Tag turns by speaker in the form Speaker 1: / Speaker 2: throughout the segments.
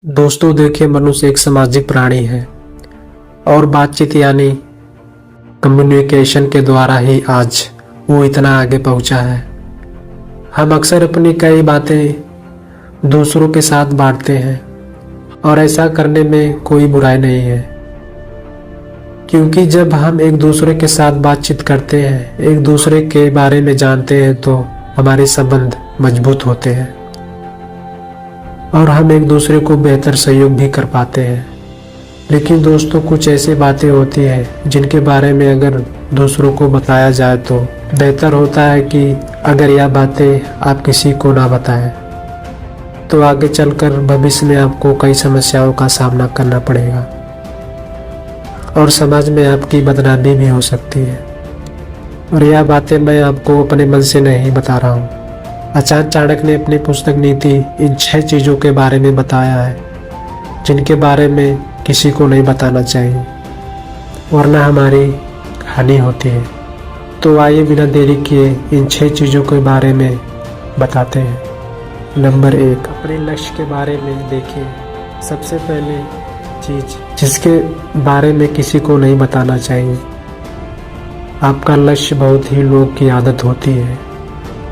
Speaker 1: दोस्तों देखिए, मनुष्य एक सामाजिक प्राणी है और बातचीत यानी कम्युनिकेशन के द्वारा ही आज वो इतना आगे पहुंचा है। हम अक्सर अपनी कई बातें दूसरों के साथ बांटते हैं और ऐसा करने में कोई बुराई नहीं है, क्योंकि जब हम एक दूसरे के साथ बातचीत करते हैं, एक दूसरे के बारे में जानते हैं तो हमारे संबंध मजबूत होते हैं और हम एक दूसरे को बेहतर सहयोग भी कर पाते हैं। लेकिन दोस्तों, कुछ ऐसी बातें होती हैं जिनके बारे में अगर दूसरों को बताया जाए तो बेहतर होता है कि अगर यह बातें आप किसी को ना बताएं, तो आगे चलकर भविष्य में आपको कई समस्याओं का सामना करना पड़ेगा और समाज में आपकी बदनामी भी हो सकती है। और यह बातें मैं आपको अपने मन से नहीं बता रहा हूँ। आचार्य चाणक्य ने अपनी पुस्तक नीति इन 6 चीज़ों के बारे में बताया है जिनके बारे में किसी को नहीं बताना चाहिए, वरना हमारी हानि होती है। तो आइए बिना देरी किए इन 6 चीज़ों के बारे में बताते हैं। नंबर 1, अपने लक्ष्य के बारे में देखिए। सबसे पहले चीज़ जिसके बारे में किसी को नहीं बताना चाहिए, आपका लक्ष्य। बहुत ही लोग की आदत होती है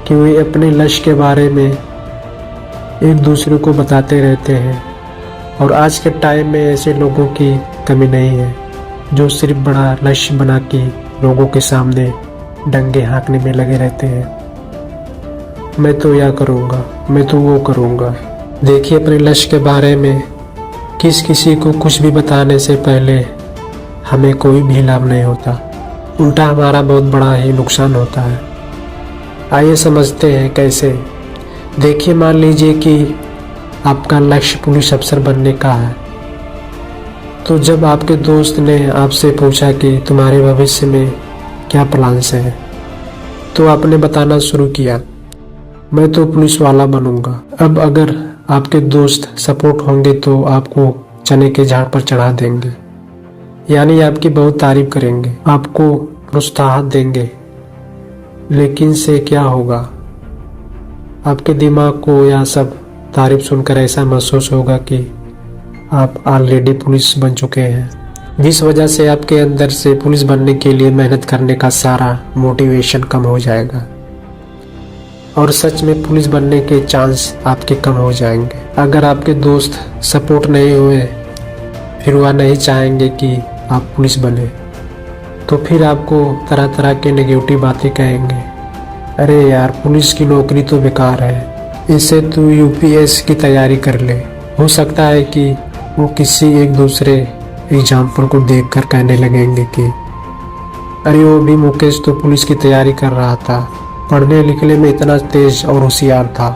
Speaker 1: कि वे अपने लक्ष्य के बारे में एक दूसरे को बताते रहते हैं, और आज के टाइम में ऐसे लोगों की कमी नहीं है जो सिर्फ बड़ा लक्ष्य बना के लोगों के सामने डंगे हाँकने में लगे रहते हैं। मैं तो यह करूँगा, मैं तो वो करूँगा। देखिए, अपने लक्ष्य के बारे में किसी को कुछ भी बताने से पहले हमें कोई भी लाभ नहीं होता, उल्टा हमारा बहुत बड़ा ही नुकसान होता है। आइए समझते हैं कैसे। देखिए, मान लीजिए कि आपका लक्ष्य पुलिस अफसर बनने का है। तो जब आपके दोस्त ने आपसे पूछा कि तुम्हारे भविष्य में क्या प्लान्स है, तो आपने बताना शुरू किया, मैं तो पुलिस वाला बनूंगा। अब अगर आपके दोस्त सपोर्ट होंगे तो आपको चने के झाड़ पर चढ़ा देंगे, यानी आपकी बहुत तारीफ करेंगे, आपको प्रोत्साहन देंगे। लेकिन से क्या होगा, आपके दिमाग को यह सब तारीफ सुनकर ऐसा महसूस होगा कि आप ऑलरेडी पुलिस बन चुके हैं, जिस वजह से आपके अंदर से पुलिस बनने के लिए मेहनत करने का सारा मोटिवेशन कम हो जाएगा और सच में पुलिस बनने के चांस आपके कम हो जाएंगे। अगर आपके दोस्त सपोर्ट नहीं हुए, फिर वह नहीं चाहेंगे कि आप पुलिस बने, तो फिर आपको तरह तरह के नेगेटिव बातें कहेंगे। अरे यार, पुलिस की नौकरी तो बेकार है, इससे तू यूपीएस की तैयारी कर ले। हो सकता है कि वो किसी एक दूसरे एग्जाम्पल को देखकर कहने लगेंगे कि अरे वो भी मुकेश तो पुलिस की तैयारी कर रहा था, पढ़ने लिखने में इतना तेज और होशियार था,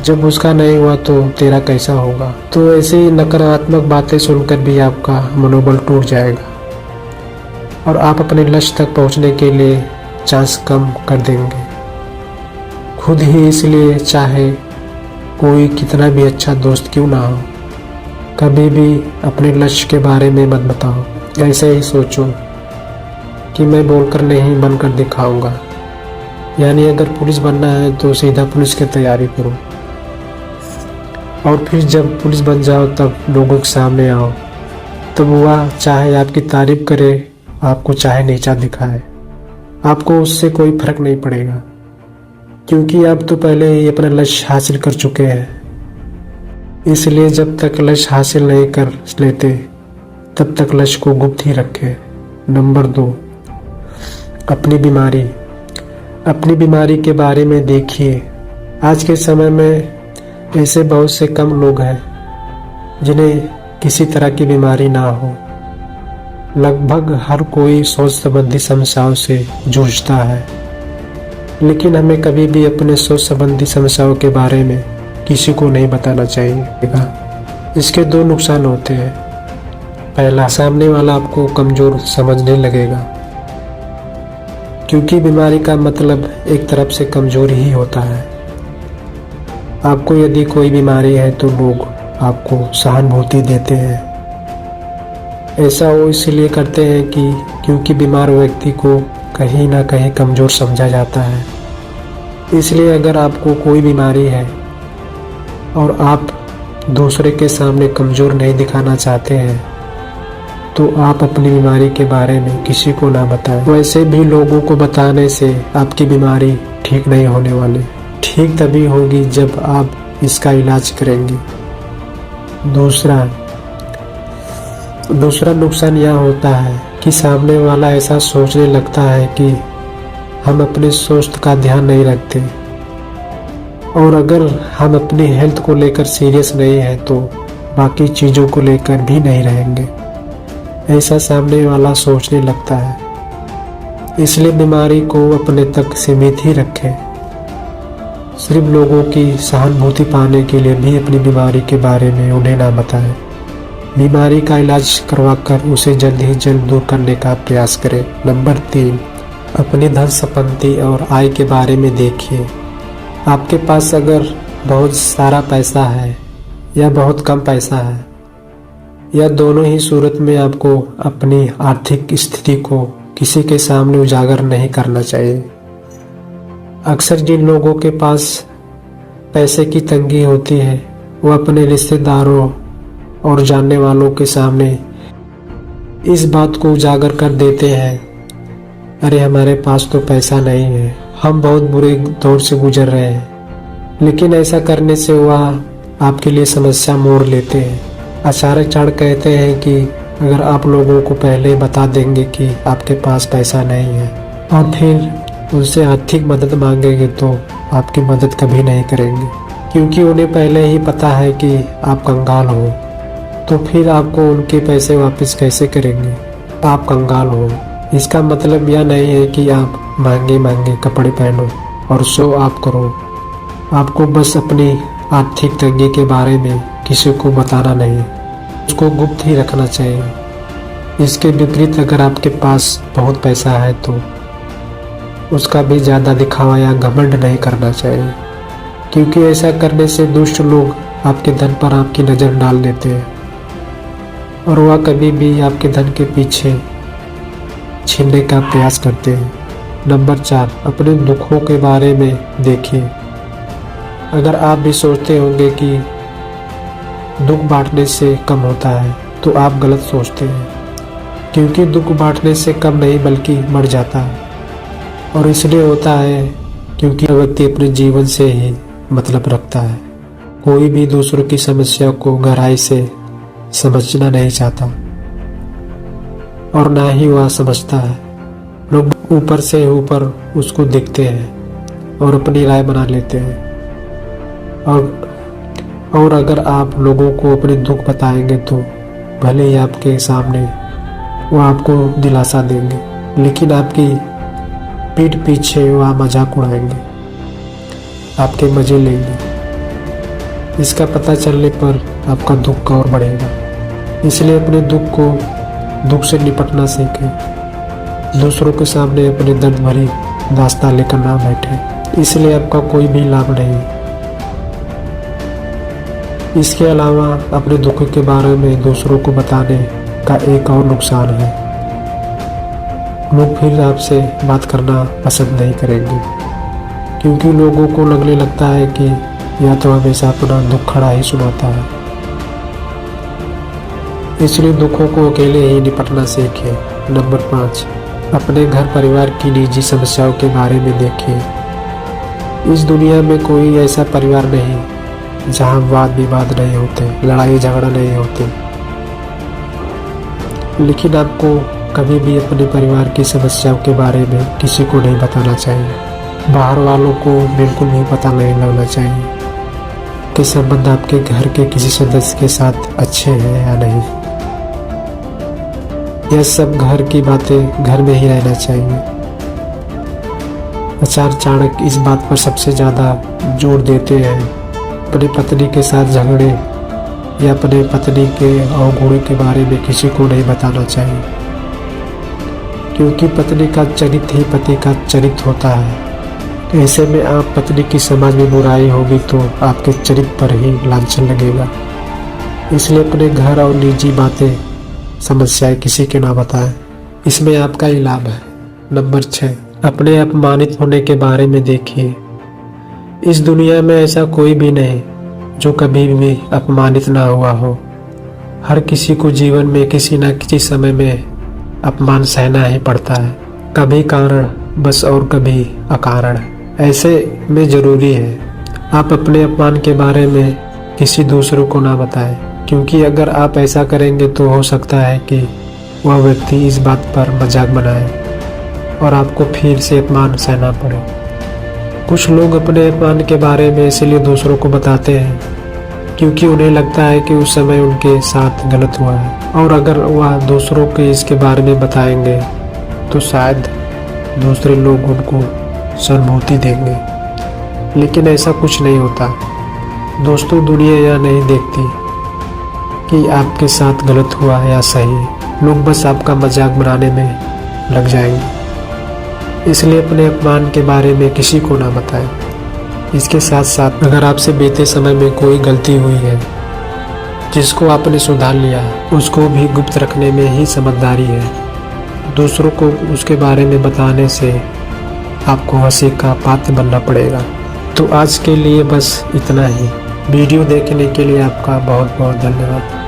Speaker 1: जब उसका नहीं हुआ तो तेरा कैसा होगा। तो ऐसी नकारात्मक बातें सुनकर भी आपका मनोबल टूट जाएगा और आप अपने लक्ष्य तक पहुंचने के लिए चांस कम कर देंगे खुद ही। इसलिए चाहे कोई कितना भी अच्छा दोस्त क्यों ना हो, कभी भी अपने लक्ष्य के बारे में मत बताओ। ऐसे ही सोचो कि मैं बोलकर नहीं बनकर दिखाऊंगा, यानी अगर पुलिस बनना है तो सीधा पुलिस की तैयारी करो और फिर जब पुलिस बन जाओ तब लोगों के सामने आओ, तब वह चाहे आपकी तारीफ करे, आपको चाहे नीचा दिखाए, आपको उससे कोई फर्क नहीं पड़ेगा, क्योंकि आप तो पहले ही अपना लक्ष्य हासिल कर चुके हैं। इसलिए जब तक लक्ष्य हासिल नहीं कर लेते तब तक लक्ष्य को गुप्त ही रखें। नंबर 2, अपनी बीमारी। अपनी बीमारी के बारे में देखिए। आज के समय में ऐसे बहुत से कम लोग हैं जिन्हें किसी तरह की बीमारी ना हो। लगभग हर कोई सोच संबंधी समस्याओं से जूझता है, लेकिन हमें कभी भी अपने सोच संबंधी समस्याओं के बारे में किसी को नहीं बताना चाहिए। इसके 2 नुकसान होते हैं। पहला, सामने वाला आपको कमजोर समझने लगेगा, क्योंकि बीमारी का मतलब एक तरफ से कमजोरी ही होता है। आपको यदि कोई बीमारी है तो लोग आपको सहानुभूति देते हैं। ऐसा वो इसलिए करते हैं कि क्योंकि बीमार व्यक्ति को कहीं ना कहीं कमज़ोर समझा जाता है। इसलिए अगर आपको कोई बीमारी है और आप दूसरे के सामने कमज़ोर नहीं दिखाना चाहते हैं तो आप अपनी बीमारी के बारे में किसी को ना बताएं। वैसे भी लोगों को बताने से आपकी बीमारी ठीक नहीं होने वाली। ठीक तभी होगी जब आप इसका इलाज करेंगे। दूसरा नुकसान यह होता है कि सामने वाला ऐसा सोचने लगता है कि हम अपने स्वास्थ्य का ध्यान नहीं रखते, और अगर हम अपनी हेल्थ को लेकर सीरियस नहीं है तो बाकी चीज़ों को लेकर भी नहीं रहेंगे, ऐसा सामने वाला सोचने लगता है। इसलिए बीमारी को अपने तक सीमित ही रखें। सिर्फ लोगों की सहानुभूति पाने के लिए भी अपनी बीमारी के बारे में उन्हें ना बताएं। बीमारी का इलाज करवाकर उसे जल्द ही जल्द दूर करने का प्रयास करें। नंबर 3, अपनी धन संपत्ति और आय के बारे में देखिए। आपके पास अगर बहुत सारा पैसा है या बहुत कम पैसा है, या दोनों ही सूरत में आपको अपनी आर्थिक स्थिति को किसी के सामने उजागर नहीं करना चाहिए। अक्सर जिन लोगों के पास पैसे की तंगी होती है वो अपने रिश्तेदारों और जानने वालों के सामने इस बात को उजागर कर देते हैं, अरे हमारे पास तो पैसा नहीं है, हम बहुत बुरे दौर से गुजर रहे हैं। लेकिन ऐसा करने से वह आपके लिए समस्या मोड़ लेते हैं। आचार्य कहते हैं कि अगर आप लोगों को पहले बता देंगे कि आपके पास पैसा नहीं है और फिर उनसे आर्थिक मदद मांगेंगे तो आपकी मदद कभी नहीं करेंगे, क्योंकि उन्हें पहले ही पता है कि आप कंगाल हो। तो फिर आपको उनके पैसे वापस कैसे करेंगे? आप कंगाल हो। इसका मतलब यह नहीं है कि आप महंगे कपड़े पहनो और शो ऑफ करो। आपको बस अपनी आर्थिक तंगी के बारे में किसी को बताना नहीं, उसको गुप्त ही रखना चाहिए। इसके विपरीत अगर आपके पास बहुत पैसा है तो उसका भी ज़्यादा दिखावा या घमंड नहीं करना चाहिए, क्योंकि ऐसा करने से दुष्ट लोग आपके धन पर आपकी नज़र डाल देते हैं और वह कभी भी आपके धन के पीछे छीनने का प्रयास करते हैं। नंबर 4, अपने दुखों के बारे में देखिए। अगर आप भी सोचते होंगे कि दुख बांटने से कम होता है तो आप गलत सोचते हैं, क्योंकि दुख बांटने से कम नहीं बल्कि बढ़ जाता है। और इसलिए होता है क्योंकि व्यक्ति अपने जीवन से ही मतलब रखता है। कोई भी दूसरों की समस्या को गहराई से समझना नहीं चाहता और ना ही वह समझता है। लोग ऊपर से ऊपर उसको देखते हैं और अपनी राय बना लेते हैं। और अगर आप लोगों को अपने दुख बताएंगे तो भले ही आपके सामने वो आपको दिलासा देंगे, लेकिन आपकी पीठ पीछे वह मजाक उड़ाएंगे, आपके मजे लेंगे। इसका पता चलने पर आपका दुख और बढ़ेगा। इसलिए अपने दुख से निपटना सीखें। दूसरों के सामने अपने दर्द भरी दास्तां लेकर ना बैठे, इसलिए आपका कोई भी लाभ नहीं। इसके अलावा अपने दुख के बारे में दूसरों को बताने का एक और नुकसान है, लोग फिर आपसे बात करना पसंद नहीं करेंगे, क्योंकि लोगों को लगने लगता है कि यह तो हमेशा अपना दुख खड़ा ही सुनाता है। इसलिए दुखों को अकेले ही निपटना सीखें। नंबर 5, अपने घर परिवार की निजी समस्याओं के बारे में देखिए। इस दुनिया में कोई ऐसा परिवार नहीं जहाँ वाद विवाद नहीं होते, लड़ाई झगड़ा नहीं होते, लेकिन आपको कभी भी अपने परिवार की समस्याओं के बारे में किसी को नहीं बताना चाहिए। बाहर वालों को बिल्कुल भी पता नहीं लगना चाहिए कि संबंध आपके घर के किसी सदस्य के साथ अच्छे हैं या नहीं। यह सब घर की बातें घर में ही रहना चाहिए। आचार्य चाणक्य इस बात पर सबसे ज़्यादा जोर देते हैं, अपनी पत्नी के साथ झगड़े या अपने पत्नी के अवगुण के बारे में किसी को नहीं बताना चाहिए, क्योंकि पत्नी का चरित्र ही पति का चरित्र होता है। ऐसे में आप पत्नी की समाज में बुराई होगी तो आपके चरित्र पर ही लांछन लगेगा। इसलिए अपने घर और निजी बातें समस्याएं किसी के ना बताएं, इसमें आपका ही लाभ है। नंबर 6, अपने अपमानित होने के बारे में देखिए। इस दुनिया में ऐसा कोई भी नहीं जो कभी भी अपमानित ना हुआ हो। हर किसी को जीवन में किसी न किसी समय में अपमान सहना ही पड़ता है, कभी कारण बस और कभी अकारण। ऐसे में ज़रूरी है आप अपने अपमान के बारे में किसी दूसरों को ना बताएं, क्योंकि अगर आप ऐसा करेंगे तो हो सकता है कि वह व्यक्ति इस बात पर मजाक बनाए और आपको फिर से अपमान सहना पड़े। कुछ लोग अपने अपमान के बारे में इसलिए दूसरों को बताते हैं क्योंकि उन्हें लगता है कि उस समय उनके साथ गलत हुआ है, और अगर वह दूसरों को इसके बारे में बताएंगे तो शायद दूसरे लोग उनको सहानुभूति देंगे। लेकिन ऐसा कुछ नहीं होता दोस्तों। दुनिया यह नहीं देखती कि आपके साथ गलत हुआ या सही, लोग बस आपका मजाक बनाने में लग जाएंगे। इसलिए अपने अपमान के बारे में किसी को ना बताएं। इसके साथ साथ अगर आपसे बीते समय में कोई गलती हुई है जिसको आपने सुधार लिया, उसको भी गुप्त रखने में ही समझदारी है। दूसरों को उसके बारे में बताने से आपको हंसी का पात्र बनना पड़ेगा। तो आज के लिए बस इतना ही। वीडियो देखने के लिए आपका बहुत बहुत धन्यवाद।